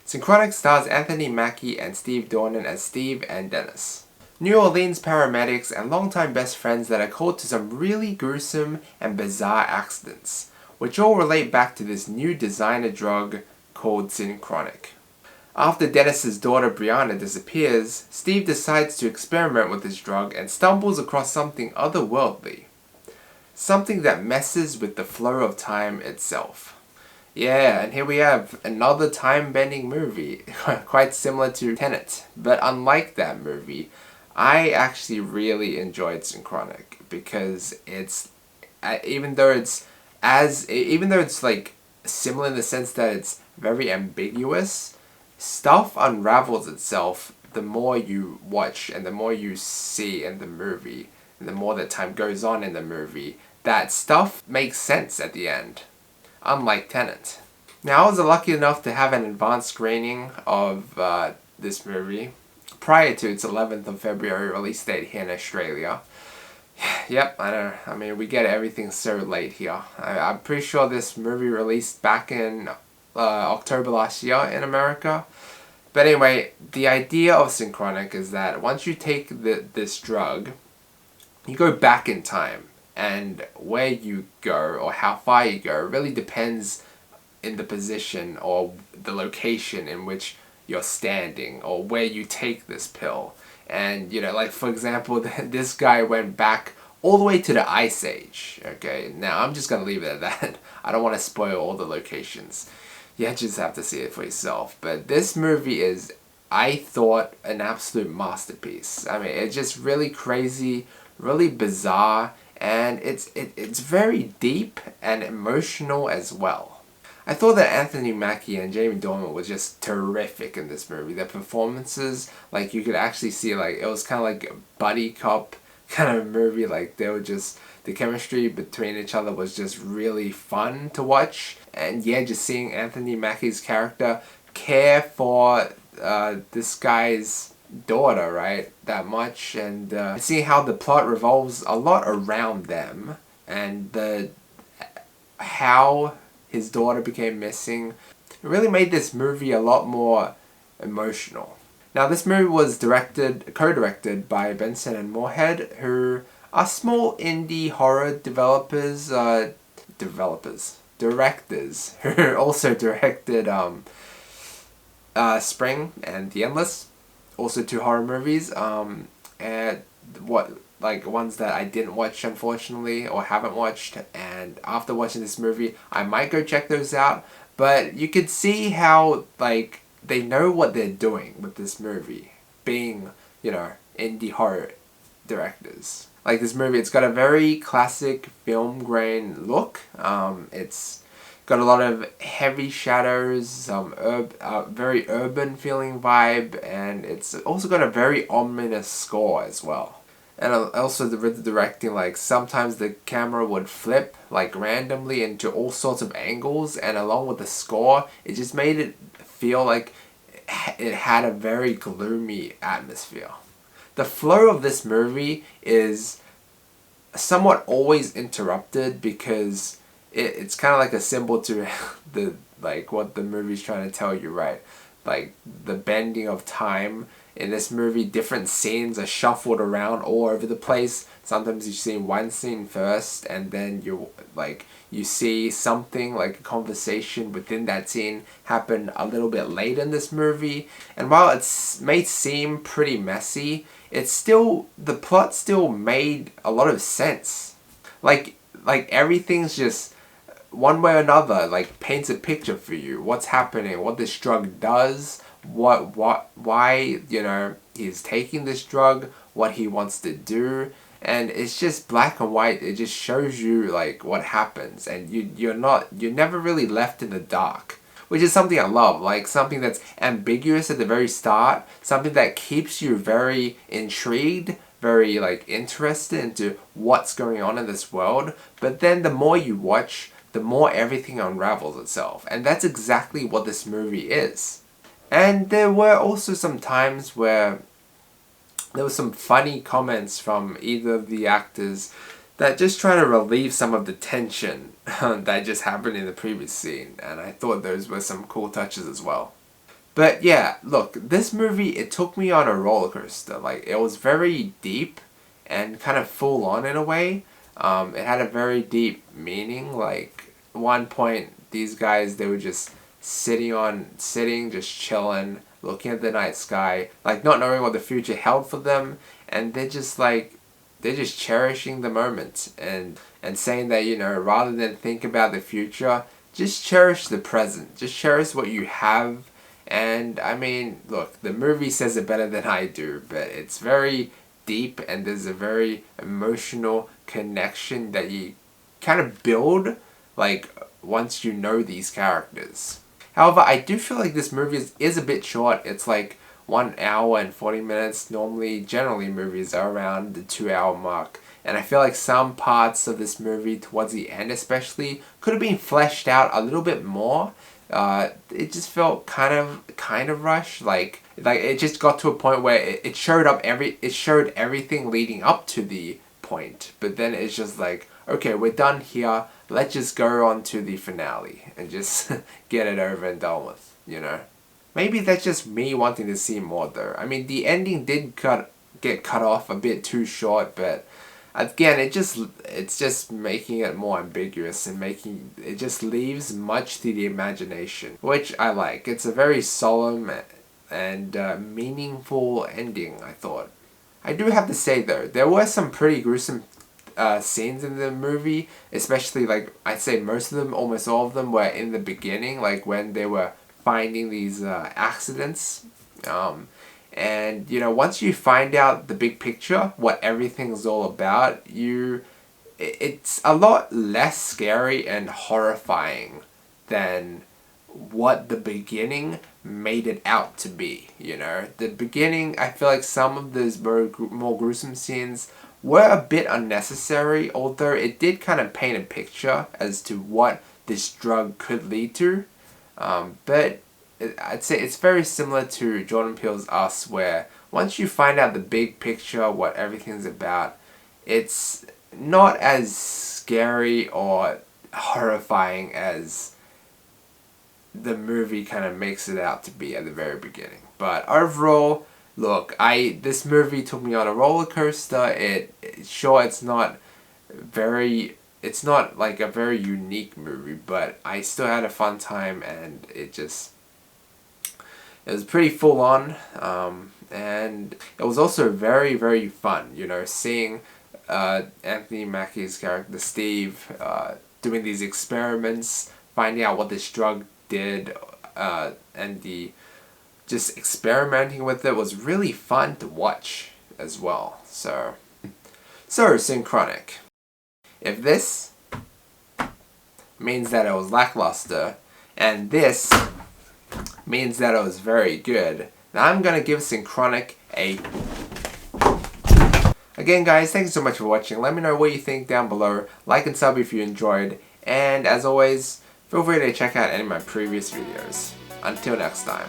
Synchronic stars Anthony Mackie and Steve Dornan as Steve and Dennis, New Orleans paramedics and longtime best friends that are called to some really gruesome and bizarre accidents, which all relate back to this new designer drug called Synchronic. After Dennis's daughter Brianna disappears, Steve decides to experiment with this drug and stumbles across something otherworldly. Something that messes with the flow of time itself. Yeah, and here we have another time-bending movie, quite similar to Tenet. But unlike that movie, I actually really enjoyed Synchronic because it's, even though it's like similar in the sense that it's very ambiguous, stuff unravels itself the more you watch and the more you see in the movie, and the more that time goes on in the movie, that stuff makes sense at the end. Unlike Tenet. Now, I was lucky enough to have an advanced screening of this movie prior to its 11th of February release date here in Australia. Yep, I know. I mean, we get everything so late here. I'm pretty sure this movie released back in October last year in America. But anyway, the idea of Synchronic is that once you take this drug, you go back in time. And where you go or how far you go really depends in the position or the location in which you're standing or where you take this pill. And, you know, like for example, this guy went back all the way to the Ice Age. Okay, now I'm just going to leave it at that. I don't want to spoil all the locations. You just have to see it for yourself. But this movie is, I thought, an absolute masterpiece. I mean, it's just really crazy, really bizarre, and it's very deep and emotional as well. I thought that Anthony Mackie and Jamie Dornan was just terrific in this movie. Their performances, like you could actually see, like it was kind of like a buddy cop kind of movie. Like they were just, the chemistry between each other was just really fun to watch. And yeah, just seeing Anthony Mackie's character care for this guy's daughter, right, that much, and seeing how the plot revolves a lot around them and how his daughter became missing, it really made this movie a lot more emotional. Now, this movie was co-directed by Benson and Moorhead, who are small indie horror directors, who also directed Spring and The Endless. Also 2 horror movies, and ones that I didn't watch unfortunately or haven't watched, and after watching this movie I might go check those out. But you could see how like they know what they're doing with this movie, being, you know, indie horror directors. Like this movie, it's got a very classic film grain look. It's got a lot of heavy shadows, very urban feeling vibe, and it's also got a very ominous score as well. And also with the directing, like sometimes the camera would flip like randomly into all sorts of angles, and along with the score, it just made it feel like it had a very gloomy atmosphere. The flow of this movie is somewhat always interrupted because it's kind of like a symbol to the like what the movie's trying to tell you, right? Like the bending of time in this movie, different scenes are shuffled around all over the place. Sometimes you see one scene first, and then you see something like a conversation within that scene happen a little bit late in this movie. And while it may seem pretty messy, it's still, the plot still made a lot of sense. Like everything's just one way or another, like paints a picture for you. What's happening, what this drug does, why, you know, he's taking this drug, what he wants to do, and it's just black and white. It just shows you like what happens, and you're never really left in the dark, which is something I love. Like something that's ambiguous at the very start, something that keeps you very intrigued, very like interested into what's going on in this world. But then the more you watch, the more everything unravels itself, and that's exactly what this movie is. And there were also some times where there were some funny comments from either of the actors that just try to relieve some of the tension that just happened in the previous scene, and I thought those were some cool touches as well. But yeah, look, this movie, it took me on a roller coaster. Like, it was very deep and kind of full on in a way. It had a very deep meaning. Like, one point, these guys, they were just sitting, just chilling, looking at the night sky, like not knowing what the future held for them, and they're just cherishing the moment and saying that, you know, rather than think about the future, just cherish the present, just cherish what you have. And I mean, look, the movie says it better than I do, but it's very deep and there's a very emotional connection that you kind of build, like, once you know these characters. However, I do feel like this movie is a bit short. It's like 1 hour and 40 minutes. Generally movies are around the 2-hour mark. And I feel like some parts of this movie, towards the end especially, could have been fleshed out a little bit more. It just felt kind of rushed. Like it just got to a point where it showed everything leading up to the point. But then it's just like, okay, we're done here. Let's just go on to the finale and just get it over and done with, you know? Maybe that's just me wanting to see more though. I mean, the ending did get cut off a bit too short, but again, it's just making it more ambiguous and it just leaves much to the imagination, which I like. It's a very solemn and meaningful ending, I thought. I do have to say though, there were some pretty gruesome scenes in the movie, especially, like, I'd say most of them, almost all of them, were in the beginning, like when they were finding these accidents. And, you know, once you find out the big picture, what everything's all about, it's a lot less scary and horrifying than what the beginning made it out to be, you know? The beginning, I feel like some of those more gruesome scenes were a bit unnecessary, although it did kind of paint a picture as to what this drug could lead to. But I'd say it's very similar to Jordan Peele's Us, where once you find out the big picture, what everything's about, it's not as scary or horrifying as the movie kind of makes it out to be at the very beginning. But overall, look, this movie took me on a roller coaster. It's not like a very unique movie, but I still had a fun time, and it was pretty full on, and it was also very, very fun, you know, seeing Anthony Mackie's character Steve doing these experiments, finding out what this drug did, and just experimenting with it was really fun to watch as well. So Synchronic. If this means that it was lackluster, and this means that it was very good, then I'm gonna give Synchronic a... Again guys, thank you so much for watching. Let me know what you think down below. Like and sub if you enjoyed. And as always, feel free to check out any of my previous videos. Until next time.